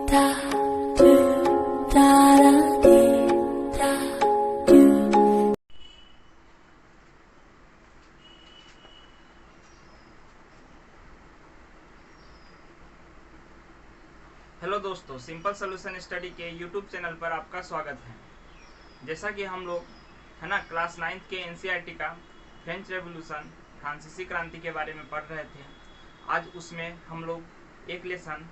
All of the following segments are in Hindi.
हेलो दोस्तों, सिंपल सोल्यूशन स्टडी के यूट्यूब चैनल पर आपका स्वागत है। जैसा कि हम लोग है ना क्लास 9th के एनसीईआरटी का फ्रेंच रेवोल्यूशन फ्रांसीसी क्रांति के बारे में पढ़ रहे थे। आज उसमें हम लोग एक लेसन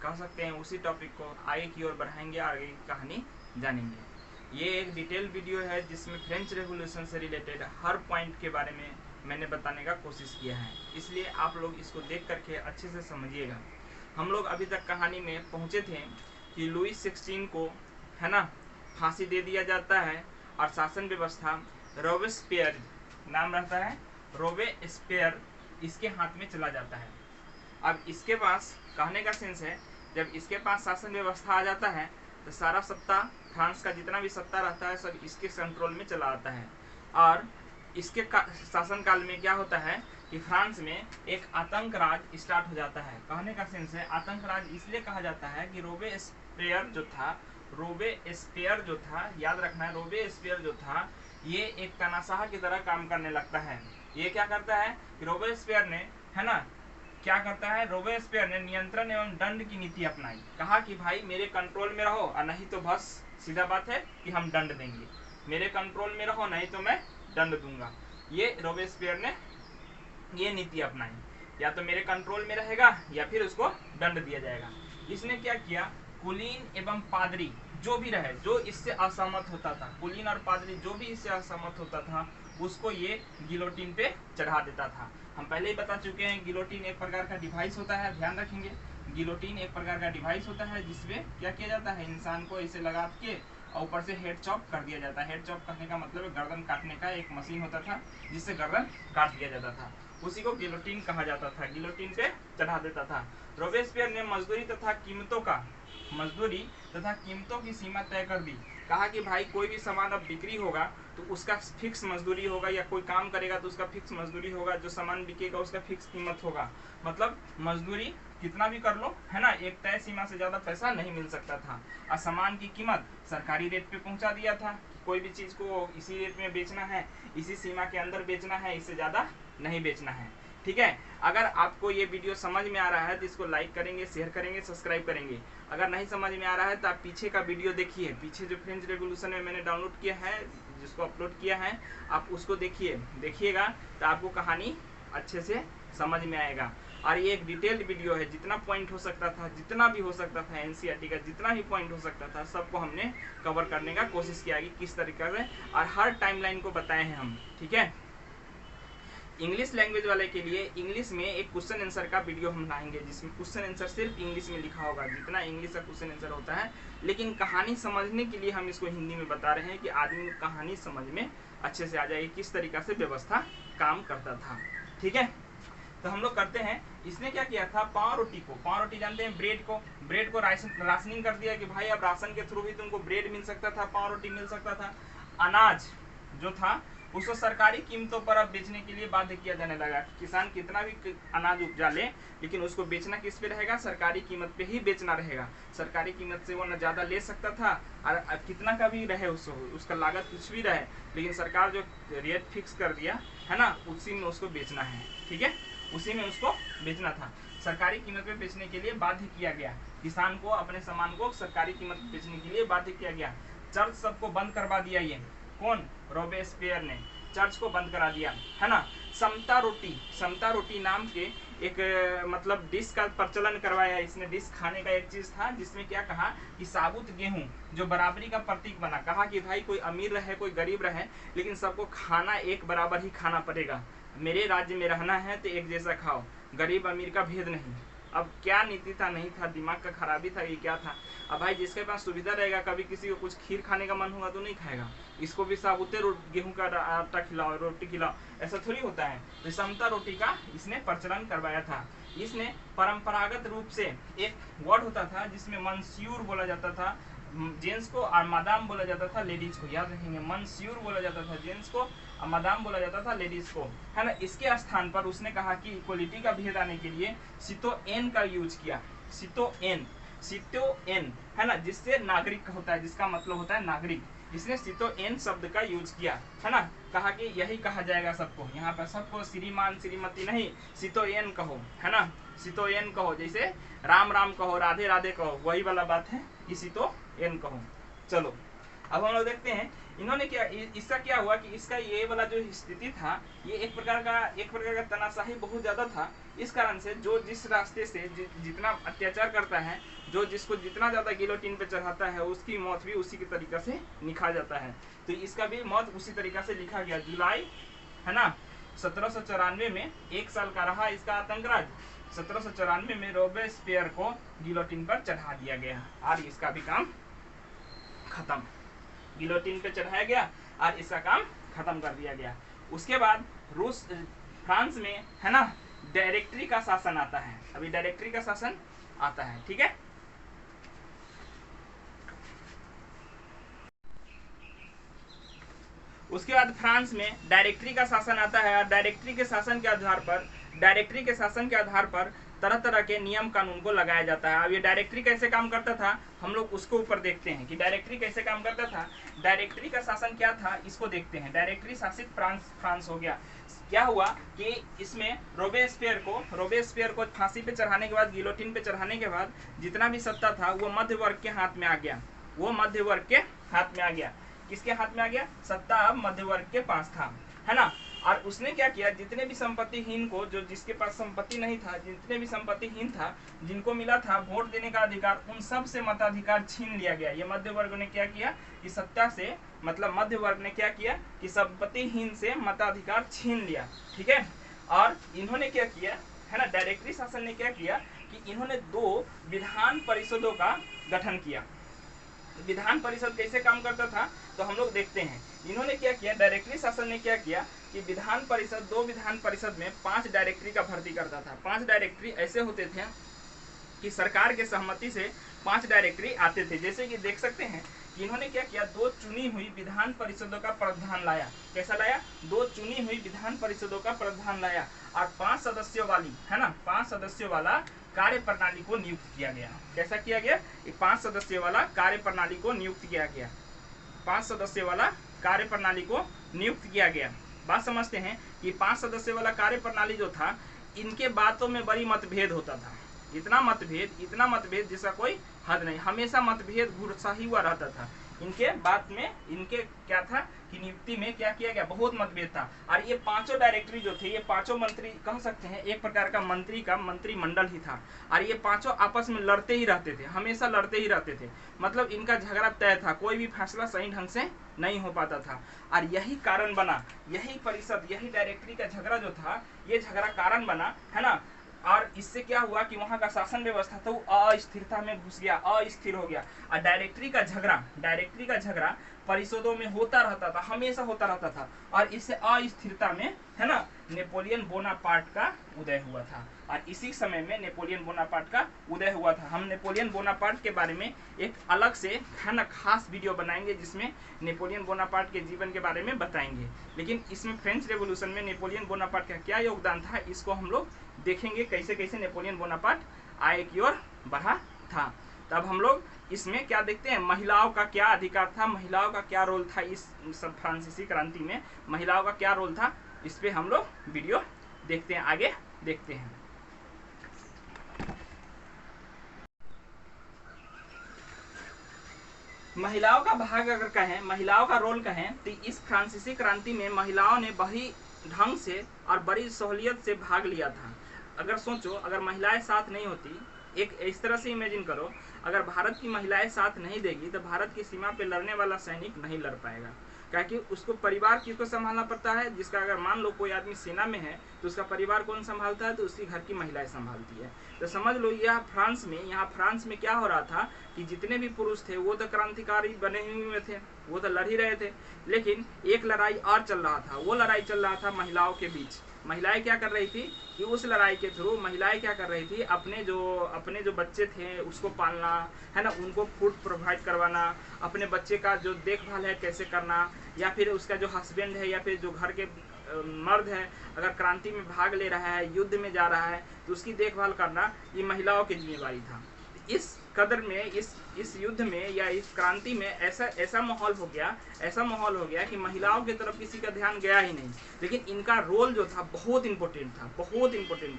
कह सकते हैं उसी टॉपिक को आगे की ओर बढ़ाएंगे, आगे की कहानी जानेंगे। ये एक डिटेल वीडियो है जिसमें फ्रेंच रेवोल्यूशन से रिलेटेड हर पॉइंट के बारे में मैंने बताने का कोशिश किया है, इसलिए आप लोग इसको देख करके अच्छे से समझिएगा। हम लोग अभी तक कहानी में पहुंचे थे कि लुई 16 को है ना फांसी दे दिया जाता है और शासन व्यवस्था रोबेस्पियर नाम रहता है, रोबेस्पियर इसके हाथ में चला जाता है। अब इसके पास कहने का सेंस है, जब इसके पास शासन व्यवस्था आ जाता है तो सारा सत्ता फ्रांस का जितना भी सत्ता रहता है सब इसके कंट्रोल में चला आता है। और इसके शासन काल में क्या होता है कि फ्रांस में एक आतंक राज स्टार्ट हो जाता है। कहने का सेंस है आतंक राज इसलिए कहा जाता है कि रोबेस्पियर जो था, याद रखना है, रोबेस्पियर जो था ये एक तानाशाह की तरह काम करने लगता है। ये क्या करता है कि रोबेस्पियर ने है ना क्या करता है, रोबेस्पियर ने नियंत्रण एवं दंड की नीति अपनाई। कहा कि भाई मेरे कंट्रोल में रहो और नहीं तो बस सीधा बात है कि हम दंड देंगे, मेरे कंट्रोल में रहो नहीं तो मैं दंड दूंगा। ये रोबेस्पियर ने ये नीति अपनाई, या तो मेरे कंट्रोल में रहेगा या फिर उसको दंड दिया जाएगा। इसने क्या किया, कुलीन एवं पादरी जो भी रहे, जो इससे असहमत होता था, कुलीन और पादरी जो भी इससे असहमत होता था उसको ये गिलोटिन पे चढ़ा देता था। हम पहले ही बता चुके हैं गिलोटिन एक प्रकार का डिवाइस होता है, ध्यान रखेंगे। गिलोटिन एक प्रकार का डिवाइस होता है जिसमें क्या किया जाता है, इंसान को इसे लगा के और ऊपर से हेड चॉप कर दिया जाता है। हेड चॉप करने का मतलब गर्दन काटने का एक मशीन होता था जिससे गर्दन काट दिया जाता था, उसी को गिलोटिन कहा जाता था। गिलोटिन पे चढ़ा देता था। रोबेस्पियर ने मजदूरी तथा कीमतों की सीमा तय कर दी। कहा कि भाई कोई भी सामान अब बिक्री होगा तो उसका फिक्स मजदूरी होगा, या कोई काम करेगा तो उसका फिक्स मजदूरी होगा, जो सामान बिकेगा उसका फिक्स कीमत होगा। मतलब मजदूरी कितना भी कर लो है ना, एक तय सीमा से ज्यादा पैसा नहीं मिल सकता था। और सामान की कीमत सरकारी रेट पे पहुंचा दिया था। कोई भी चीज को इसी रेट में बेचना है, इसी सीमा के अंदर बेचना है, इससे ज्यादा नहीं बेचना है। ठीक है, अगर आपको ये वीडियो समझ में आ रहा है तो इसको लाइक करेंगे, शेयर करेंगे, सब्सक्राइब करेंगे। अगर नहीं समझ में आ रहा है तो आप पीछे का वीडियो देखिए, पीछे जो फ्रेंच रेवोल्यूशन में मैंने डाउनलोड किया है, जिसको अपलोड किया है, आप उसको देखिएगा तो आपको कहानी अच्छे से समझ में आएगा। और ये एक डिटेल्ड वीडियो है, जितना पॉइंट हो सकता था, जितना भी हो सकता था, एनसीईआरटी का जितना भी पॉइंट हो सकता था सबको हमने कवर करने का कोशिश किया कि किस तरीके से, और हर टाइमलाइन को बताए हैं हम। ठीक है, इंग्लिश लैंग्वेज वाले के लिए इंग्लिश में एक क्वेश्चन आंसर का वीडियो हम लाएंगे जिसमें क्वेश्चन आंसर सिर्फ इंग्लिश में लिखा होगा, जितना इंग्लिश का क्वेश्चन आंसर होता है। लेकिन कहानी समझने के लिए हम इसको हिंदी में बता रहे हैं कि आदमी कहानी समझ में अच्छे से आ जाएगी, किस तरीका से व्यवस्था काम करता था। ठीक है, तो हम लोग करते हैं। इसने क्या किया था, पाव रोटी जानते हैं, ब्रेड को राशनिंग कर दिया कि भाई अब राशन के थ्रू भी तुमको ब्रेड मिल सकता था, पाव रोटी मिल सकता था। अनाज जो था उसको सरकारी कीमतों पर अब बेचने के लिए बाध्य किया जाने लगा। किसान कितना भी अनाज उपजा ले लेकिन उसको बेचना किस पे रहेगा, सरकारी कीमत पे ही बेचना रहेगा। सरकारी कीमत से वो न ज्यादा ले सकता था और कितना का भी रहे उसका लागत कुछ भी रहे, लेकिन सरकार जो रेट फिक्स कर दिया है ना उसी में उसको बेचना है। ठीक है, उसी में उसको बेचना था, सरकारी कीमत पे बेचने के लिए बाध्य किया गया। किसान को अपने सामान को सरकारी कीमत पे बेचने के लिए बाध्य किया गया। चर्च सबको बंद करवा दिया, ये कौन, रोबेस्पियर ने चर्च को बंद करा दिया है ना। समता रोटी नाम के एक मतलब डिश का प्रचलन करवाया। इसने डिश खाने का एक चीज था जिसमें क्या कहा कि साबुत गेहूं जो बराबरी का प्रतीक बना। कहा कि भाई कोई अमीर रहे कोई गरीब रहे लेकिन सबको खाना एक बराबर ही खाना पड़ेगा। मेरे राज्य में रहना है तो एक जैसा खाओ, गरीब अमीर का भेद नहीं। अब क्या नीति था, नहीं था, दिमाग का खराबी था, ये क्या था। अब भाई जिसके पास सुविधा रहेगा, कभी किसी को कुछ खीर खाने का मन होगा तो नहीं खाएगा, इसको भी साबुते गेहूं का आटा खिलाओ, रोटी खिलाओ, ऐसा थोड़ी होता है। तो समता रोटी का इसने प्रचलन करवाया था। इसने परंपरागत रूप से एक वर्ड होता था जिसमें मंस्यूर बोला जाता था जेंट्स को और मादाम बोला जाता था लेडीज को। याद रखेंगे, मंस्यूर बोला जाता था जेंट्स को और मादाम बोला जाता था लेडीज को, है ना। इसके स्थान पर उसने कहा कि इक्वलिटी का भेद आने के लिए सितो एन का यूज किया। सितो एन सितोएन, है ना, जिससे नागरिक होता है, जिसका मतलब होता है नागरिक। इसने सितोएन शब्द का यूज किया, है ना, कहा कि यही कहा जाएगा सबको, यहाँ पर सबको श्रीमान श्रीमती नहीं, सितोएन कहो, है ना, सितोएन कहो, जैसे राम राम कहो, राधे राधे कहो, वही वाला बात है कि सितोएन कहो। चलो अब हम लोग देखते हैं इन्होंने क्या, इसका क्या हुआ कि इसका ये वाला जो स्थिति था, ये एक प्रकार का तनाशाही बहुत ज्यादा था। इस कारण से जो जिस रास्ते से जितना अत्याचार करता है, जो जिसको जितना ज्यादा गिलोटिन पे चढ़ाता है, उसकी मौत भी उसी के तरीका से लिखा जाता है। तो इसका भी मौत उसी तरीका से लिखा गया। जुलाई, है ना, 1794 में 1 साल का रहा इसका आतंकराज। 1794 में रोबेस्पियर को गिलोटिन पर चढ़ा दिया गया और इसका भी काम खत्म। गिलोटिन पे चढ़ाया गया और इसका काम खत्म कर दिया गया। उसके बाद फ्रांस में, है ना, डायरेक्टरी का शासन आता है। अभी डायरेक्टरी का शासन आता है, ठीक है। उसके बाद फ्रांस में डायरेक्टरी का शासन आता है और डायरेक्टरी के शासन के आधार पर तरह तरह के नियम कानून को लगाया जाता है। अब ये डायरेक्टरी कैसे काम करता था, हम लोग उसको ऊपर देखते हैं कि डायरेक्टरी कैसे काम करता था। डायरेक्टरी का शासन क्या था, इसको देखते हैं। डायरेक्टरी शासित फ्रांस हो गया। क्या हुआ कि इसमें रोबेस्पियर को फांसी पे चढ़ाने के बाद, गिलोटिन पे चढ़ाने के बाद जितना भी सत्ता था वो मध्य वर्ग के हाथ में आ गया। किसके हाथ में आ गया? सत्ता अब मध्य वर्ग के पास था, है ना। और उसने क्या किया, जितने भी संपत्तिहीन को, जो जिसके पास संपत्ति नहीं था, जितने भी संपत्तिहीन था, जिनको मिला था वोट देने का अधिकार, उन सब से मताधिकार छीन लिया गया। ये मध्य वर्ग ने क्या किया कि सत्ता से, मतलब मध्य वर्ग ने क्या किया कि संपत्तिहीन से मताधिकार छीन लिया, ठीक है। और इन्होंने क्या किया, है ना, डायरेक्टरी शासन ने क्या किया कि इन्होंने 2 विधान परिषदों का गठन किया। विधान परिषद कैसे काम करता था तो हम लोग देखते हैं। इन्होंने क्या किया, डायरेक्टरी शासन ने क्या किया कि 2 विधान परिषद में 5 डायरेक्टरी का भर्ती करता था। 5 डायरेक्टरी ऐसे होते थे कि सरकार के सहमति से 5 डायरेक्टरी आते थे। जैसे कि देख सकते हैं कि इन्होंने क्या किया, 2 चुनी हुई विधान परिषदों का प्रावधान लाया। कैसा लाया? 2 चुनी हुई विधान परिषदों का प्रावधान लाया और 5 सदस्यों वाली, है ना, 5 सदस्यों वाला कार्य प्रणाली को नियुक्त किया गया। कैसा किया गया? 5 सदस्यों वाला कार्य प्रणाली को नियुक्त किया गया। 5 सदस्यों वाला कार्य प्रणाली को नियुक्त किया गया। बात समझते हैं कि 5 सदस्यों वाला कार्य प्रणाली जो था, इनके बातों में बड़ी मतभेद होता था। इतना मतभेद जिसका कोई हद नहीं। हमेशा मतभेद घुसा ही हुआ रहता था। इनके बात में, इनके क्या था कि नियुक्ति में क्या किया गया, बहुत मतभेद था। और ये 5 डायरेक्टरी जो थे, ये 5 मंत्री कह सकते हैं एक प्रकार का मंत्रिमंडल ही था। और ये 5 आपस में लड़ते ही रहते थे, हमेशा लड़ते ही रहते थे। मतलब इनका झगड़ा तय था, कोई भी फैसला सही ढंग से नहीं हो पाता था। और यही कारण बना, यही परिषद, यही डायरेक्टरी का झगड़ा जो था, ये झगड़ा कारण बना, है ना। और इससे क्या हुआ कि वहां का शासन व्यवस्था था वो अस्थिरता में घुस गया, अस्थिर हो गया। और डायरेक्टरी का झगड़ा परिषदों में होता रहता था, हमेशा होता रहता था। और इससे अस्थिरता में, है ना, नेपोलियन बोनापार्ट का उदय हुआ था। और इसी समय में नेपोलियन बोनापार्ट का उदय हुआ था। हम नेपोलियन बोनापार्ट के बारे में एक अलग से, है ना, खास वीडियो बनाएंगे जिसमें नेपोलियन बोनापार्ट के जीवन के बारे में बताएंगे। लेकिन इसमें फ्रेंच रेवोल्यूशन में नेपोलियन बोनापार्ट का क्या योगदान था, इसको हम लोग देखेंगे, कैसे कैसे नेपोलियन बोनापार्ट आगे की ओर बढ़ा था। तब हम लोग इसमें क्या देखते हैं, महिलाओं का क्या अधिकार था, महिलाओं का क्या रोल था इस सब फ्रांसीसी क्रांति में, महिलाओं का क्या रोल था, इस पे हम लोग वीडियो देखते हैं, आगे देखते हैं। महिलाओं का भाग अगर कहें, महिलाओं का रोल कहें, तो इस फ्रांसीसी क्रांति में महिलाओं ने बड़ी ढंग से और बड़ी सहूलियत से भाग लिया था। अगर सोचो, अगर महिलाएं साथ नहीं होती, एक इस तरह से इमेजिन करो, अगर भारत की महिलाएं साथ नहीं देगी तो भारत की सीमा पे लड़ने वाला सैनिक नहीं लड़ पाएगा। क्योंकि उसको परिवार किसको संभालना पड़ता है, जिसका अगर मान लो कोई आदमी सेना में है तो उसका परिवार कौन संभालता है, तो उसकी घर की महिलाएं संभालती है। तो समझ लो यहाँ फ्रांस में क्या हो रहा था कि जितने भी पुरुष थे वो तो क्रांतिकारी बने हुए थे, वो तो लड़ ही रहे थे। लेकिन एक लड़ाई और चल रहा था, वो लड़ाई चल रहा था महिलाओं के बीच। महिलाएं क्या कर रही थी कि उस लड़ाई के थ्रू महिलाएं क्या कर रही थी, अपने जो बच्चे थे उसको पालना, है ना, उनको फूड प्रोवाइड करवाना, अपने बच्चे का जो देखभाल है कैसे करना, या फिर उसका जो हस्बैंड है या फिर जो घर के मर्द है अगर क्रांति में भाग ले रहा है, युद्ध में जा रहा है, तो उसकी देखभाल करना ये महिलाओं की जिम्मेवारी था। इस कदर में, इस युद्ध में या इस क्रांति में ऐसा माहौल हो गया कि महिलाओं की तरफ किसी का ध्यान गया ही नहीं। लेकिन इनका रोल जो था बहुत इंपॉर्टेंट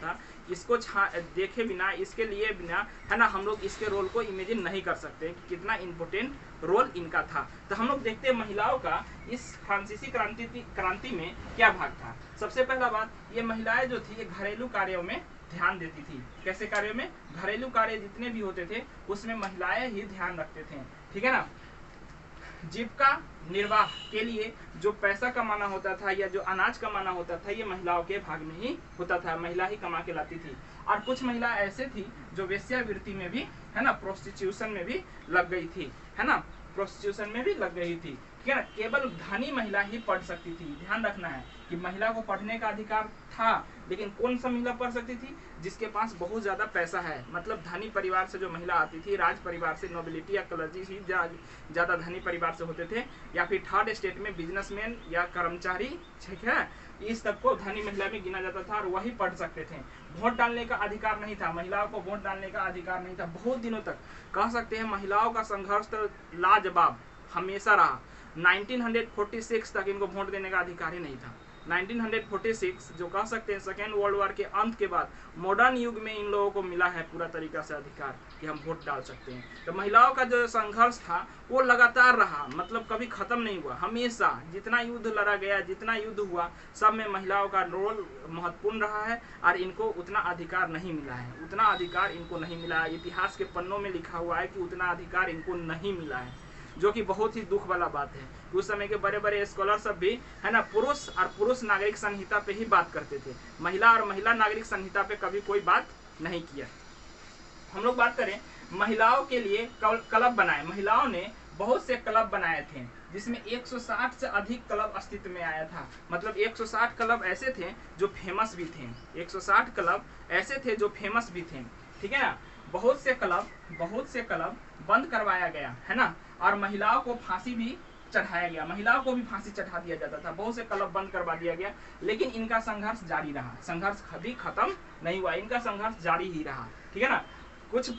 था। इसको देखे बिना, इसके लिए बिना, है ना, हम लोग इसके रोल को इमेजिन नहीं कर सकते कि कितना इंपॉर्टेंट रोल इनका था। तो हम लोग देखते हैं महिलाओं का इस फ्रांसीसी क्रांति में क्या भाग था। सबसे पहला बात, ये महिलाएं जो थी ये घरेलू कार्यों में ध्यान देती थी। कैसे कार्यों में? घरेलू कार्य जितने भी होते थे उसमें महिलाएं ही ध्यान रखते थे, ठीक है ना। जीविका निर्वाह के लिए जो पैसा कमाना होता था या जो अनाज कमाना होता था, ये महिलाओं के भाग में ही होता था, महिला ही कमा के लाती थी। और कुछ महिला ऐसे थी जो वेश्यावृत्ति में भी, है ना, प्रोस्टिट्यूशन में भी लग गई थी, है ना, प्रोस्टिट्यूशन में भी लग गई थी, ठीक है ना। केवल धनी महिला ही पढ़ सकती थी। ध्यान रखना है कि महिला को पढ़ने का अधिकार था, लेकिन कौन सा महिला पढ़ सकती थी? जिसके पास बहुत ज्यादा पैसा है, मतलब धनी परिवार से जो महिला आती थी, राज परिवार से, नोबिलिटी या क्लर्जी ही ज्यादा धनी परिवार से होते थे, या फिर थर्ड स्टेट में बिजनेसमैन या कर्मचारी, ठीक है, इस तक को धनी महिला में गिना जाता था और वही पढ़ सकते थे। वोट डालने का अधिकार नहीं था, महिलाओं को वोट डालने का अधिकार नहीं था। बहुत दिनों तक कह सकते हैं महिलाओं का संघर्ष तो लाजवाब हमेशा रहा। 1946 तक इनको वोट देने का अधिकार ही नहीं था। 1946 जो कह सकते हैं सेकेंड वर्ल्ड वॉर के अंत के बाद मॉडर्न युग में इन लोगों को मिला है पूरा तरीका से अधिकार कि हम वोट डाल सकते हैं। तो महिलाओं का जो संघर्ष था वो लगातार रहा, मतलब कभी खत्म नहीं हुआ। हमेशा जितना युद्ध लड़ा गया, जितना युद्ध हुआ, सब में महिलाओं का रोल महत्वपूर्ण रहा है और इनको उतना अधिकार नहीं मिला है, उतना अधिकार इनको नहीं मिला है। इतिहास के पन्नों में लिखा हुआ है कि उतना अधिकार इनको नहीं मिला है, जो कि बहुत ही दुख वाला बात है। उस समय के बड़े बड़े स्कॉलर सब भी, है ना, पुरुष और पुरुष नागरिक संहिता पे ही बात करते थे, महिला और महिला नागरिक संहिता पे कभी कोई बात नहीं किया। हम लोग बात करें महिलाओं के लिए क्लब बनाए, महिलाओं ने बहुत से क्लब बनाए थे, जिसमें 160 से अधिक क्लब अस्तित्व में आया था। मतलब 160 क्लब ऐसे थे जो फेमस भी थे, 160 क्लब ऐसे थे जो फेमस भी थे, ठीक है ना। बहुत से क्लब बंद करवाया गया, है ना, और महिलाओं को फांसी भी चढ़ाया गया, महिलाओं को भी फांसी चढ़ा दिया जाता था। बहुत से क्लब बंद करवा दिया गया, लेकिन इनका संघर्ष जारी रहा, संघर्ष कभी खत्म नहीं हुआ, इनका संघर्ष जारी ही रहा, ठीक है ना। कुछ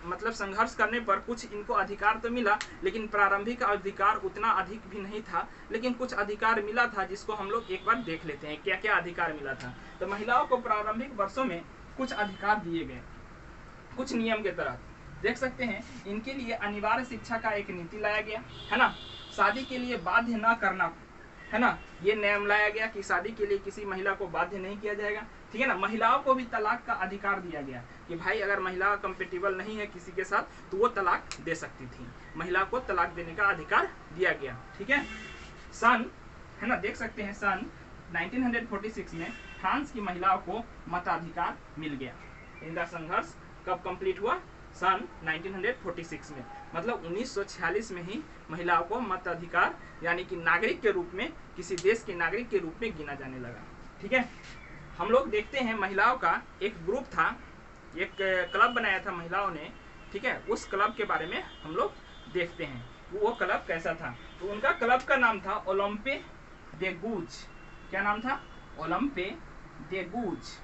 मतलब संघर्ष करने पर कुछ इनको अधिकार तो मिला, लेकिन प्रारंभिक अधिकार उतना अधिक भी नहीं था, लेकिन कुछ अधिकार मिला था, जिसको हम लोग एक बार देख लेते हैं क्या क्या अधिकार मिला था। तो महिलाओं को प्रारंभिक वर्षों में कुछ अधिकार दिए गए, कुछ नियम के तहत देख सकते हैं। इनके लिए अनिवार्य शिक्षा का एक नीति लाया गया, है ना। शादी के लिए बाध्य न करना, है ना, ये नियम लाया गया कि शादी के लिए किसी महिला को बाध्य नहीं किया जाएगा, ठीक है ना। महिलाओं को भी तलाक का अधिकार दिया गया कि भाई अगर महिला कंपेटिबल नहीं है किसी के साथ तो वो तलाक दे सकती थी, महिला को तलाक देने का अधिकार दिया गया, ठीक है। सन, है ना, देख सकते हैं सन 1946 में फ्रांस की महिलाओं को मताधिकार मिल गया। इनका संघर्ष कब कंप्लीट हुआ? सन 1946 में, मतलब 1946 में ही महिलाओं को मत अधिकार यानी कि नागरिक के रूप में, किसी देश के नागरिक के रूप में गिना जाने लगा, ठीक है। हम लोग देखते हैं महिलाओं का एक ग्रुप था, एक क्लब बनाया था महिलाओं ने, ठीक है। उस क्लब के बारे में हम लोग देखते हैं वो क्लब कैसा था। तो उनका क्लब का नाम था ओलंपे दे गूज। क्या नाम था? ओलंपे दे गूज,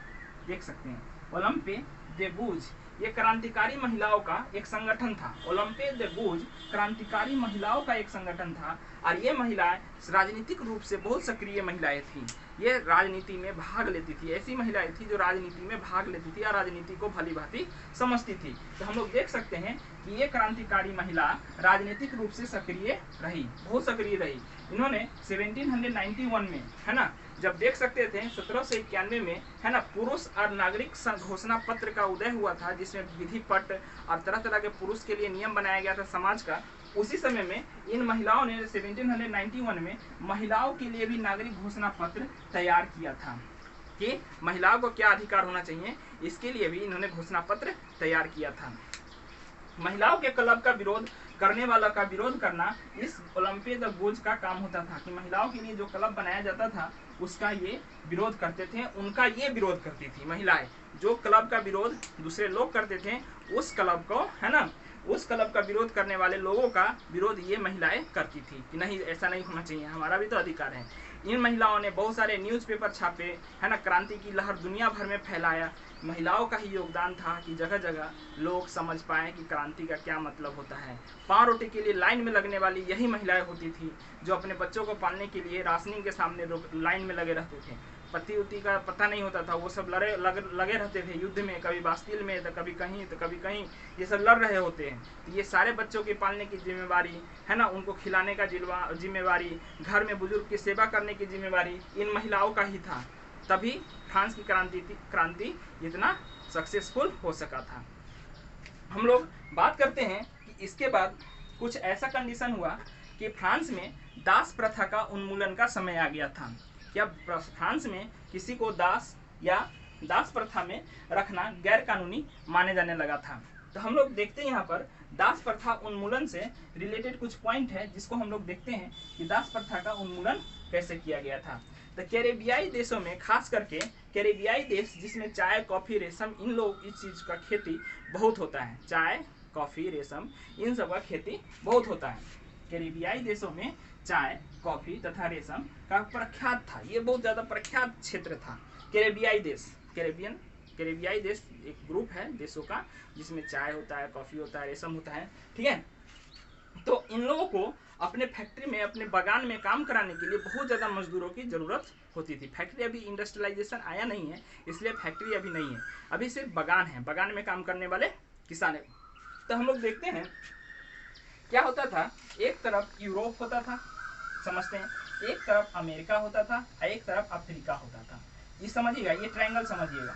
देख सकते हैं, ओलंपे दे गूज। ये क्रांतिकारी महिलाओं का एक संगठन था। ओलंपे दे गूज क्रांतिकारी महिलाओं का एक संगठन था, और ये महिलाएं राजनीतिक रूप से बहुत सक्रिय महिलाएं थी। ये राजनीति में भाग लेती थी, ऐसी महिलाएं थी जो राजनीति में भाग लेती थी और राजनीति को भली भांति समझती थी। तो हम लोग देख सकते हैं कि ये क्रांतिकारी महिला राजनीतिक रूप से सक्रिय रही, बहुत सक्रिय रही। इन्होंने 1791 में, है ना, जब देख सकते थे 1791 में, है ना, पुरुष और नागरिक घोषणा पत्र का उदय हुआ था, जिसमें विधि पट और तरह तरह के पुरुष के लिए नियम बनाया गया था समाज का। उसी समय में इन महिलाओं ने 1791 में महिलाओं के लिए भी नागरिक घोषणा पत्र तैयार किया था कि महिलाओं को क्या अधिकार होना चाहिए, इसके लिए भी इन्होंने घोषणा पत्र तैयार किया था। महिलाओं के क्लब का विरोध करने वाला का विरोध करना इस ओलंपे द गूज का काम होता था कि महिलाओं के लिए जो क्लब बनाया जाता था उसका ये विरोध करते थे, उनका ये विरोध करती थी महिलाएं। जो क्लब का विरोध दूसरे लोग करते थे, उस क्लब को, है ना, उस क्लब का विरोध करने वाले लोगों का विरोध ये महिलाएं करती थी कि नहीं, ऐसा नहीं होना चाहिए, हमारा भी तो अधिकार है। इन महिलाओं ने बहुत सारे न्यूज़पेपर छापे, है ना, क्रांति की लहर दुनिया भर में फैलाया। महिलाओं का ही योगदान था कि जगह जगह लोग समझ पाए कि क्रांति का क्या मतलब होता है। पाव रोटी के लिए लाइन में लगने वाली यही महिलाएं होती थी जो अपने बच्चों को पालने के लिए राशनिंग के सामने लाइन में लगे रहते थे। पति उति का पता नहीं होता था, वो सब लगे रहते थे युद्ध में, कभी बास्तिल में तो कभी कहीं तो कभी कहीं, ये सब लड़ रहे होते हैं। तो ये सारे बच्चों के पालने की जिम्मेवारी, है ना, उनको खिलाने का जिम्मेवारी, घर में बुजुर्ग की सेवा करने की जिम्मेवारी इन महिलाओं का ही था। तभी फ्रांस की क्रांति इतना सक्सेसफुल हो सका था। हम लोग बात करते हैं कि इसके बाद कुछ ऐसा कंडीशन हुआ कि फ्रांस में दास प्रथा का उन्मूलन का समय आ गया था। क्या फ्रांस में किसी को दास या दास प्रथा में रखना गैर कानूनी माने जाने लगा था। तो हम लोग देखते हैं यहाँ पर दास प्रथा उन्मूलन से रिलेटेड कुछ पॉइंट है जिसको हम लोग देखते हैं कि दास प्रथा का उन्मूलन कैसे किया गया था। तो कैरेबियाई देशों में, खास करके कैरेबियाई देश जिसमें चाय, कॉफी, रेशम, इन लोग इस चीज का खेती बहुत होता है। चाय, कॉफी, रेशम, इन सब का खेती बहुत होता है। कैरेबियाई देशों में चाय, कॉफी तथा रेशम का प्रख्यात था, ये बहुत ज्यादा प्रख्यात क्षेत्र था। कैरेबियाई देश, कैरेबियाई देश एक ग्रुप है देशों का जिसमें चाय होता है, कॉफी होता है, रेशम होता है, ठीक है। तो इन लोगों को अपने फैक्ट्री में, अपने बागान में काम कराने के लिए बहुत ज़्यादा मजदूरों की ज़रूरत होती थी। फैक्ट्री अभी इंडस्ट्रियलाइजेशन आया नहीं है, इसलिए फैक्ट्री अभी नहीं है, अभी सिर्फ बागान है, बागान में काम करने वाले किसान है। तो हम लोग देखते हैं क्या होता था। एक तरफ यूरोप होता था, समझते हैं, एक तरफ अमेरिका होता था, एक तरफ अफ्रीका होता था। ये समझिएगा, ये ट्रायंगल समझिएगा,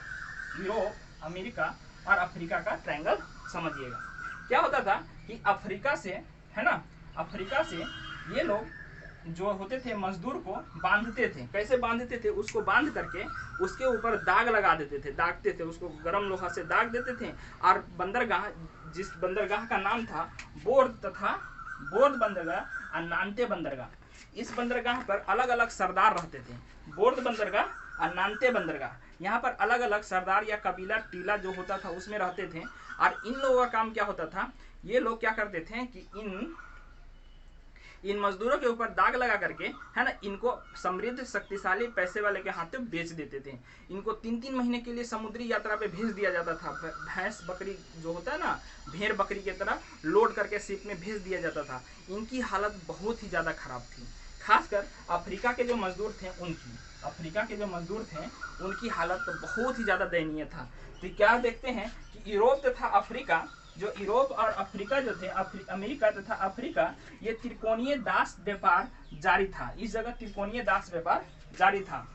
यूरोप, अमेरिका और अफ्रीका का ट्रायंगल समझिएगा। क्या होता था कि अफ्रीका से, है ना, अफ्रीका से ये लोग जो होते थे मजदूर को बांधते थे। कैसे बांधते थे? उसको बांध करके उसके ऊपर दाग लगा देते थे, दागते थे उसको, गर्म लोहा से दाग देते थे। और बंदरगाह, जिस बंदरगाह का नाम था बोर्ड बंदरगाह और नान्ते बंदरगाह, इस बंदरगाह पर अलग अलग सरदार रहते थे। बोर्ड बंदरगाह और नान्ते बंदरगाह, यहाँ पर अलग अलग सरदार या कबीला टीला जो होता था उसमें रहते थे। और इन लोगों का काम क्या होता था, ये लोग क्या करते थे कि इन मजदूरों के ऊपर दाग लगा करके, है ना, इनको समृद्ध शक्तिशाली पैसे वाले के हाथों बेच देते थे। इनको 3-3 महीने के लिए समुद्री यात्रा पे भेज दिया जाता था। भैंस बकरी जो होता है ना, भेड़ बकरी की तरह लोड करके शिप में भेज दिया जाता था। इनकी हालत बहुत ही ज़्यादा खराब थी। खासकर अफ्रीका के जो मजदूर थे उनकी हालत तो बहुत ही ज़्यादा दयनीय था। तो क्या देखते हैं कि यूरोप तथा अफ्रीका, जो यूरोप और अफ्रीका जो थे, अमेरिका तथा अफ्रीका, ये त्रिकोणीय दास व्यापार जारी था। इस जगह त्रिकोणीय दास व्यापार जारी था।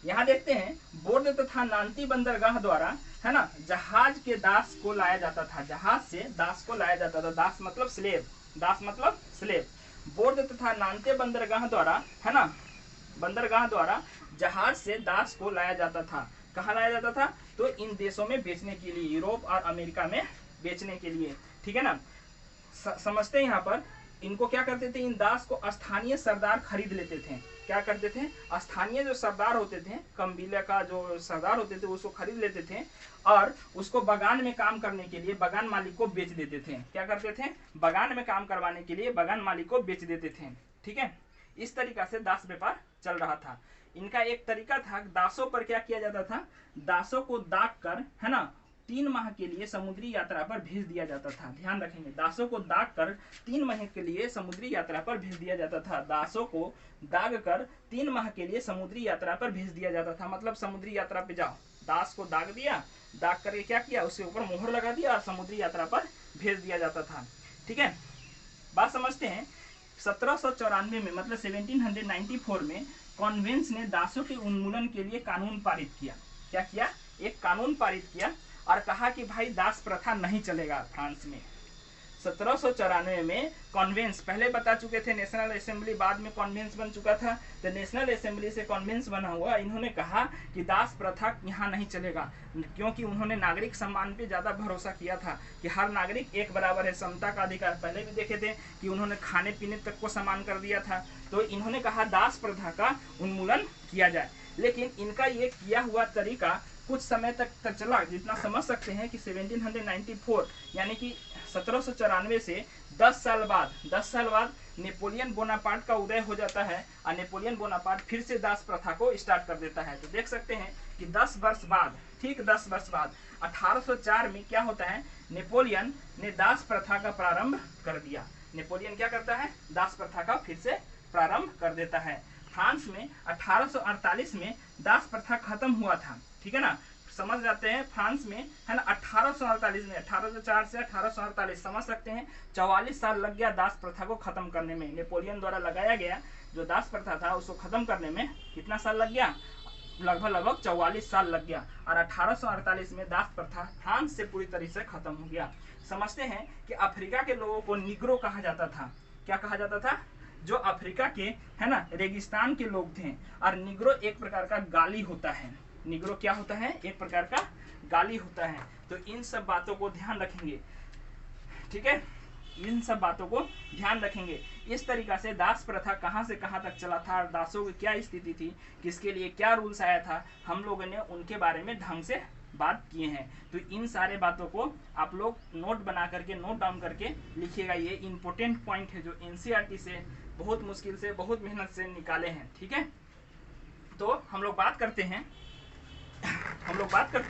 यहाँ देखते हैं बोर्ड तथा नान्ती बंदरगाह द्वारा, है ना, जहाज के दास को लाया जाता था, जहाज से दास को लाया जाता था। दास मतलब स्लेव। बोर्ड तथा नान्ते बंदरगाह द्वारा, है ना, बंदरगाह द्वारा जहाज से दास को लाया जाता था। कहाँ लाया जाता था? तो इन देशों में बेचने के लिए, यूरोप और अमेरिका में बेचने के लिए, ठीक है ना। समझते हैं यहाँ पर इनको क्या करते थे, इन दास को स्थानीय सरदार खरीद लेते थे। क्या करते थे? स्थानीय जो सरदार होते थे, कबीले का जो सरदार होते थे, उसको खरीद लेते थे और उसको बागान में काम करने के लिए बागान मालिक को बेच देते थे। क्या करते थे? बागान में काम करवाने के लिए बागान मालिक को बेच देते थे, ठीक है। इस तरीका से दास व्यापार चल रहा था। इनका एक तरीका था, दासों पर क्या किया जाता था, दासों को दाग कर, है ना, 3 माह के लिए समुद्री यात्रा पर भेज दिया जाता था। ध्यान रखेंगे, दासों को दाग कर 3 माह के लिए समुद्री यात्रा पर भेज दिया जाता था। दासों को दाग कर 3 माह के लिए समुद्री यात्रा पर भेज दिया जाता था। मतलब समुद्री यात्रा पे जाओ, दास को दाग दिया, दाग करके क्या किया, उसके ऊपर मोहर लगा दिया और समुद्री यात्रा पर भेज दिया जाता था, ठीक है। बात समझते हैं। 1794 में, मतलब 1794 में कॉन्वेंस ने दासों के उन्मूलन के लिए कानून पारित किया। क्या किया? एक कानून पारित किया और कहा कि भाई दास प्रथा नहीं चलेगा फ्रांस में। 1794 में कॉन्वेंस, पहले बता चुके थे नेशनल असेंबली, बाद में कॉन्वेंस बन चुका था। तो नेशनल असेंबली से कॉन्वेंस बना हुआ, इन्होंने कहा कि दास प्रथा यहाँ नहीं चलेगा, क्योंकि उन्होंने नागरिक सम्मान पे ज़्यादा भरोसा किया था कि हर नागरिक एक बराबर है, समता का अधिकार। पहले भी देखे थे कि उन्होंने खाने पीने तक को सम्मान कर दिया था। तो इन्होंने कहा दास प्रथा का उन्मूलन किया जाए। लेकिन इनका ये किया हुआ तरीका कुछ समय तक चला, जितना समझ सकते हैं कि 1794 यानी कि 1794 से 10 साल बाद नेपोलियन बोनापार्ट का उदय हो जाता है और नेपोलियन बोनापार्ट फिर से दास प्रथा को स्टार्ट कर देता है। तो देख सकते हैं कि 10 वर्ष बाद, ठीक 10 वर्ष बाद 1804 में क्या होता है, नेपोलियन ने दास प्रथा का प्रारंभ कर दिया। नेपोलियन क्या करता है, दास प्रथा का फिर से प्रारंभ कर देता है। फ्रांस में 1848 में दास प्रथा खत्म हुआ था, ठीक है ना, समझ जाते हैं फ्रांस में, है ना, 1848 में, 1804 से 1848 समझ सकते हैं 44 साल लग गया दास प्रथा को खत्म करने में। नेपोलियन द्वारा लगाया गया जो दास प्रथा था उसको खत्म करने में कितना साल लग गया, लगभग 44 साल लग गया। और 1848 में दास प्रथा फ्रांस से पूरी तरह से खत्म हो गया। समझते हैं कि अफ्रीका के लोगों को निग्रो कहा जाता था। क्या कहा जाता था, जो अफ्रीका के, है ना, रेगिस्तान के लोग थे। और निग्रो एक प्रकार का गाली होता है, निग्रो क्या होता है, एक प्रकार का गाली होता है। तो इन सब बातों को ध्यान रखेंगे, ठीक है, इन सब बातों को ध्यान रखेंगे। इस तरीका से दास प्रथा कहां से कहां तक चला था और दासों की क्या स्थिति थी, किसके लिए क्या रूल्स आया था, हम लोगों ने उनके बारे में ढंग से बात किए हैं। तो इन सारे बातों को आप लोग नोट बना करके, नोट डाउन करके लिखिएगा। ये इंपॉर्टेंट पॉइंट है जो एनसीईआरटी से बहुत मुश्किल से, बहुत मेहनत से निकाले हैं, ठीक है। तो हम लोग बात करते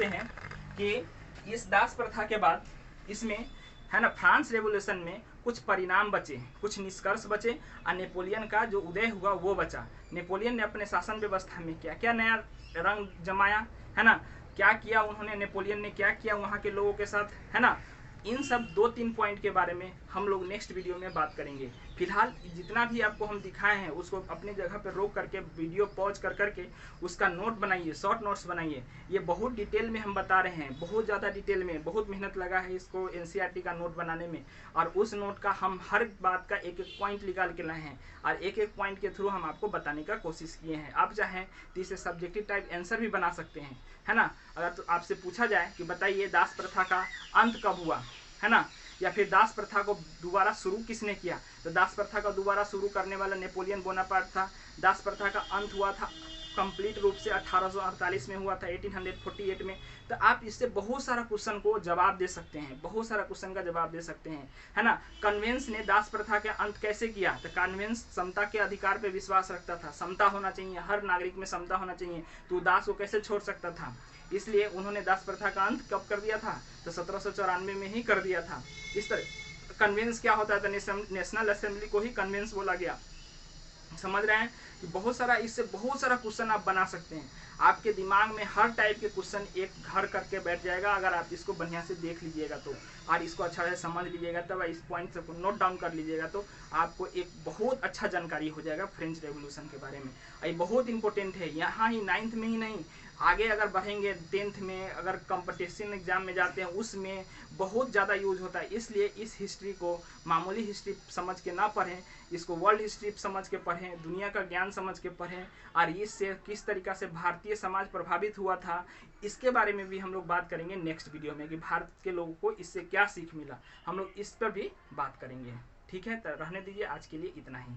हैं कि इस दास प्रथा के बाद इसमें, है ना, फ्रांस रेवोल्यूशन में कुछ परिणाम बचे, कुछ निष्कर्ष बचे और नेपोलियन का जो उदय हुआ वो बचा। नेपोलियन ने अपने शासन व्यवस्था में क्या क्या नया रंग जमाया, है ना, क्या किया उन्होंने, नेपोलियन ने क्या किया वहाँ के लोगों के साथ, है ना। इन सब 2-3 पॉइंट के बारे में हम लोग नेक्स्ट वीडियो में बात करेंगे। फिलहाल जितना भी आपको हम दिखाए हैं उसको अपनी जगह पर रोक करके वीडियो पॉज कर करके उसका नोट बनाइए, शॉर्ट नोट्स बनाइए। ये बहुत डिटेल में हम बता रहे हैं, बहुत ज़्यादा डिटेल में, बहुत मेहनत लगा है इसको एनसीईआरटी का नोट बनाने में। और उस नोट का हम हर बात का एक एक पॉइंट निकाल के लाए हैं और एक एक पॉइंट के थ्रू हम आपको बताने का कोशिश किए हैं। आप चाहें तो इसे सब्जेक्टिव टाइप आंसर भी बना सकते हैं, है ना। अगर तो आपसे पूछा जाए कि बताइए दास प्रथा का अंत कब हुआ, है ना, या फिर दास प्रथा को दोबारा शुरू किसने किया, तो दास प्रथा का दोबारा शुरू करने वाला नेपोलियन बोनापार्ट था। दास प्रथा का अंत हुआ था कंप्लीट रूप से 1848 में हुआ था, 1848 में। तो आप इससे बहुत सारा क्वेश्चन को जवाब दे सकते हैं, बहुत सारा क्वेश्चन का जवाब दे सकते हैं, है ना। कन्वेंस ने दास प्रथा के अंत कैसे किया, तो कन्वेंस समता के अधिकार पे विश्वास रखता था, समता होना चाहिए, हर नागरिक में समता होना चाहिए, तो दास को कैसे छोड़ सकता था। इसलिए उन्होंने दास प्रथा का अंत कब कर दिया था, तो 1794 में ही कर दिया था। इस तरह कन्वेंस क्या होता है, नेशनल असेंबली को ही कन्वेंस बोला गया। समझ रहे हैं कि बहुत सारा, इससे बहुत सारा क्वेश्चन आप बना सकते हैं। आपके दिमाग में हर टाइप के क्वेश्चन एक घर करके बैठ जाएगा अगर आप इसको बढ़िया से देख लीजिएगा तो, और इसको अच्छा से समझ लीजिएगा, तब इस पॉइंट को नोट डाउन कर लीजिएगा तो आपको एक बहुत अच्छा जानकारी हो जाएगा फ्रेंच रेवोल्यूशन के बारे में। ये बहुत इंपॉर्टेंट है, यहाँ ही 9th में ही नहीं, आगे अगर बढ़ेंगे 10th में, अगर कंपटीशन एग्जाम में जाते हैं उसमें बहुत ज़्यादा यूज होता है। इसलिए इस हिस्ट्री को मामूली हिस्ट्री समझ के ना पढ़ें, इसको वर्ल्ड हिस्ट्री समझ के पढ़ें, दुनिया का ज्ञान समझ के पढ़ें, और इससे किस तरीक़ा से भारतीय समाज प्रभावित हुआ था इसके बारे में भी हम लोग बात करेंगे नेक्स्ट वीडियो में, कि भारत के लोगों को इससे क्या सीख मिला, हम लोग इस पर भी बात करेंगे। ठीक है, तो रहने दीजिए, आज के लिए इतना ही।